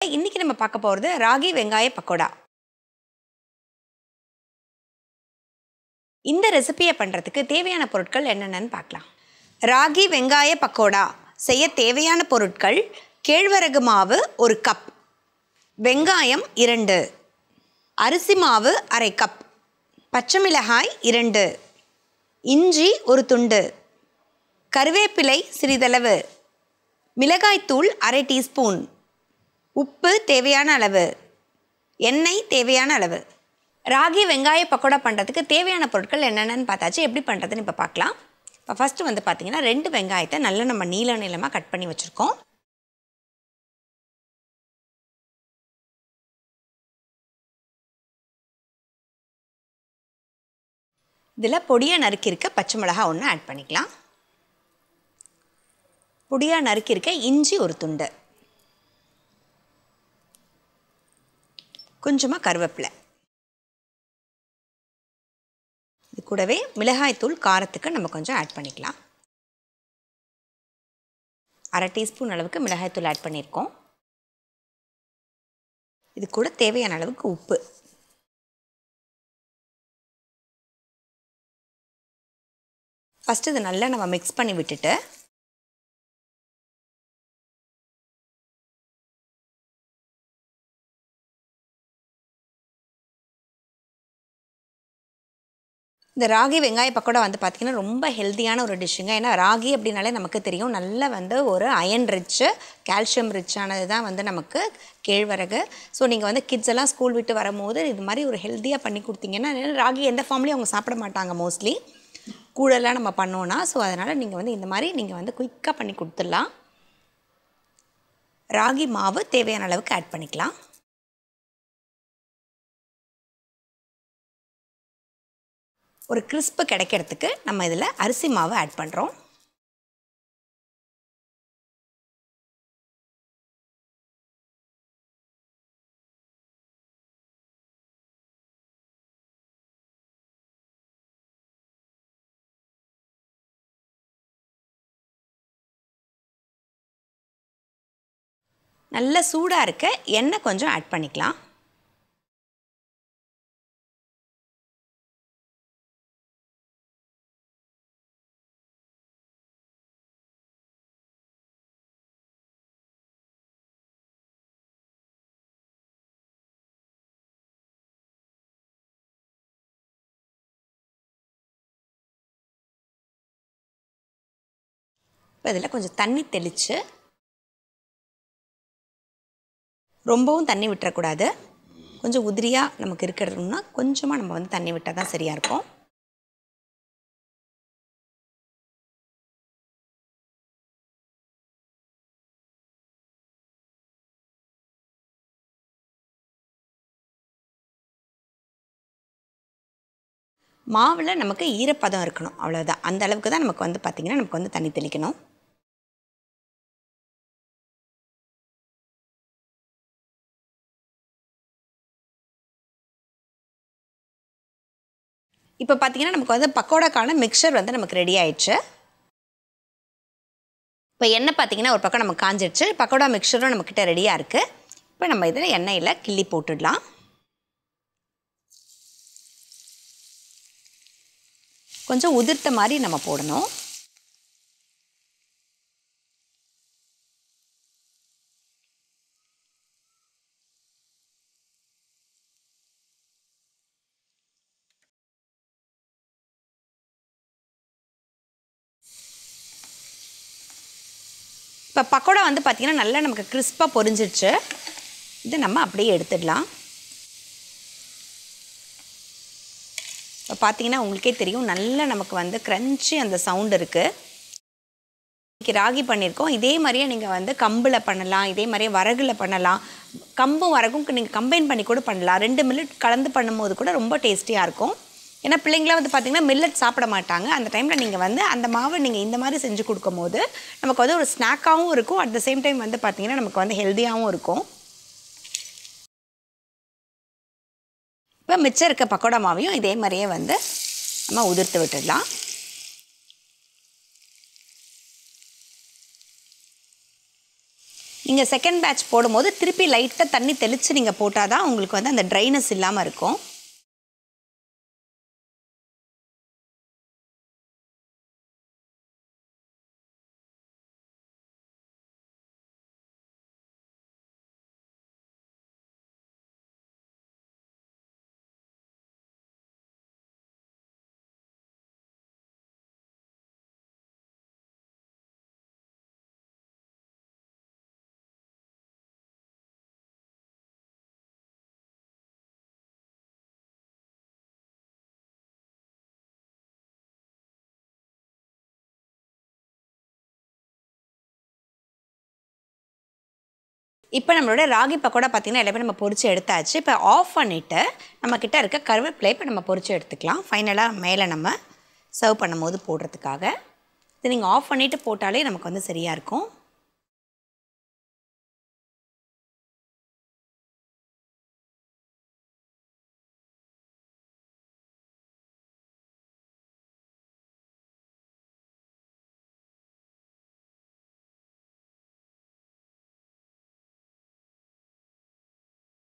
இன்னைக்கு நம்ம பார்க்க போகிறது ராகி வெங்காய பக்கோடா. இந்த ரெசிபியை பண்ணுறதுக்கு தேவையான பொருட்கள் என்னென்னு பார்க்கலாம். ராகி வெங்காய பக்கோடா செய்ய தேவையான பொருட்கள்: கேழ்வரகு மாவு 1 கப், வெங்காயம் 2, அரிசி மாவு அரை கப், பச்சை மிளகாய் 2, இஞ்சி 1 துண்டு, கருவேப்பிலை சிறிதளவு, மிளகாய்த்தூள் அரை டீஸ்பூன், உப்பு தேவையான அளவு, எண்ணெய் தேவையான அளவு. ராகி வெங்காய பக்கோடா பண்ணுறதுக்கு தேவையான பொருட்கள் என்னென்னு பார்த்தாச்சு. எப்படி பண்ணுறதுன்னு இப்போ பார்க்கலாம். இப்போ ஃபஸ்ட்டு வந்து பார்த்திங்கன்னா 2 வெங்காயத்தை நல்லா நம்ம நீளமாக கட் பண்ணி வச்சுருக்கோம். இதில் பொடியாக நறுக்கியிருக்க பச்சை மிளகா 1 ஆட் பண்ணிக்கலாம். பொடியாக நறுக்கியிருக்க இஞ்சி 1 துண்டு, கொஞ்சமாக கருவேப்பிலை, இது கூடவே மிளகாய்த்தூள் காரத்துக்கு நம்ம கொஞ்சம் ஆட் பண்ணிக்கலாம். அரை டீஸ்பூன் அளவுக்கு மிளகாய்த்தூள் ஆட் பண்ணியிருக்கோம். இது கூட தேவையான அளவுக்கு உப்பு. ஃபஸ்ட்டு இது நல்லா நம்ம மிக்ஸ் பண்ணி விட்டுட்டு இந்த ராகி வெங்காய பக்கோடா வந்து பார்த்திங்கன்னா ரொம்ப ஹெல்த்தியான ஒரு டிஷ்ஷுங்க. ஏன்னா ராகி அப்படின்னாலே நமக்கு தெரியும் நல்லா வந்து ஒரு அயன் ரிச்சு, கால்சியம் ரிச்சானது தான் வந்து நமக்கு கேழ்வரகு. ஸோ நீங்கள் வந்து கிட்ஸ் எல்லாம் ஸ்கூல் விட்டு வரும்போது இது மாதிரி ஒரு ஹெல்த்தியாக பண்ணி கொடுத்தீங்கன்னா, ராகி எந்த ஃபார்ம்லேயும் அவங்க சாப்பிட மாட்டாங்க மோஸ்ட்லி, கூடெல்லாம் நம்ம பண்ணோன்னா. ஸோ அதனால் நீங்கள் வந்து இந்த மாதிரி நீங்கள் வந்து குயிக்காக பண்ணி கொடுத்துடலாம். ராகி மாவு தேவையான அளவுக்கு ஆட் பண்ணிக்கலாம். ஒரு கிறிஸ்பு கிடைக்கிறதுக்கு நம்ம இதில் அரிசி மாவு ஆட் பண்ணுறோம். நல்ல சூடாக இருக்க எண்ணெய் கொஞ்சம் ஆட் பண்ணிக்கலாம். இப்போ இதில் கொஞ்சம் தண்ணி தெளித்து, ரொம்பவும் தண்ணி விட்டுறக்கூடாது, கொஞ்சம் உதிரியாக நமக்கு இருக்கிறதுனா கொஞ்சமாக நம்ம வந்து தண்ணி விட்டால் தான் சரியாக இருக்கும். மாவில் நமக்கு ஈரப்பதம் இருக்கணும், அவ்வளோதான். அந்த அளவுக்கு தான் நமக்கு வந்து பார்த்திங்கன்னா நமக்கு வந்து தண்ணி தெளிக்கணும். இப்போ பார்த்திங்கன்னா நமக்கு வந்து பக்கோடாக்கான மிக்சர் வந்து நமக்கு ரெடி ஆயிடுச்சு. இப்போ எண்ணெய் பார்த்திங்கன்னா ஒரு பக்கம் நமக்கு காஞ்சிடுச்சு. பக்கோடா மிக்சரும் நம்மக்கிட்ட ரெடியாக இருக்குது. இப்போ நம்ம இதில் எண்ணெயில் கிள்ளி போட்டுடலாம். கொஞ்சம் உதிர்த்த மாதிரி நம்ம போடணும். இப்போ பக்கோடா வந்து பார்த்திங்கன்னா நல்லா நமக்கு கிறிஸ்பாக பொரிஞ்சிடுச்சு. இது நம்ம அப்படியே எடுத்துடலாம். இப்போ பார்த்திங்கன்னா உங்களுக்கே தெரியும் நல்லா நமக்கு வந்து க்ரன்ச்சி அந்த சவுண்ட் இருக்குது. இன்றைக்கி ராகி பண்ணியிருக்கோம். இதே மாதிரியே நீங்கள் வந்து கம்பில் பண்ணலாம், இதே மாதிரியே வரகுல பண்ணலாம். கம்பும் வரகும் நீங்கள் கம்பைன் பண்ணி கூட பண்ணலாம். 2 மில்லட் கலந்து பண்ணும்போது கூட ரொம்ப டேஸ்டியாக இருக்கும். ஏன்னா பிள்ளைங்களாம் வந்து பார்த்திங்கன்னா மில்லட் சாப்பிட மாட்டாங்க. அந்த டைமில் நீங்கள் வந்து அந்த மாவை நீங்கள் இந்த மாதிரி செஞ்சு கொடுக்கும்போது நமக்கு வந்து ஒரு ஸ்நாக்காகவும் இருக்கும், அட் த சேம் டைம் வந்து பார்த்திங்கன்னா நமக்கு வந்து ஹெல்த்தியாகவும் இருக்கும். இப்போ மிச்சம் இருக்க பக்கோடா மாவையும் இதே மாதிரியே வந்து நம்ம உதிர்த்து விட்டுடலாம். இங்கே செகண்ட் பேட்ச் போடும்போது திருப்பி லைட்டாக தண்ணி தெளித்து நீங்கள் போட்டால் தான் உங்களுக்கு வந்து அந்த ட்ரைனஸ் இல்லாமல் இருக்கும். இப்போ நம்மளோட ராகி பக்கோடா பார்த்திங்கன்னா எல்லாமே நம்ம பொரிச்சு எடுத்தாச்சு. இப்போ ஆஃப் பண்ணிவிட்டு நம்மக்கிட்ட இருக்க கருவேப்பிலை இப்போ நம்ம பொரிச்சு எடுத்துக்கலாம். ஃபைனலாக மேலே நம்ம சர்வ் பண்ணும்போது போடுறதுக்காக. இது நீங்கள் ஆஃப் பண்ணிவிட்டு போட்டாலே நமக்கு வந்து சரியாக இருக்கும்.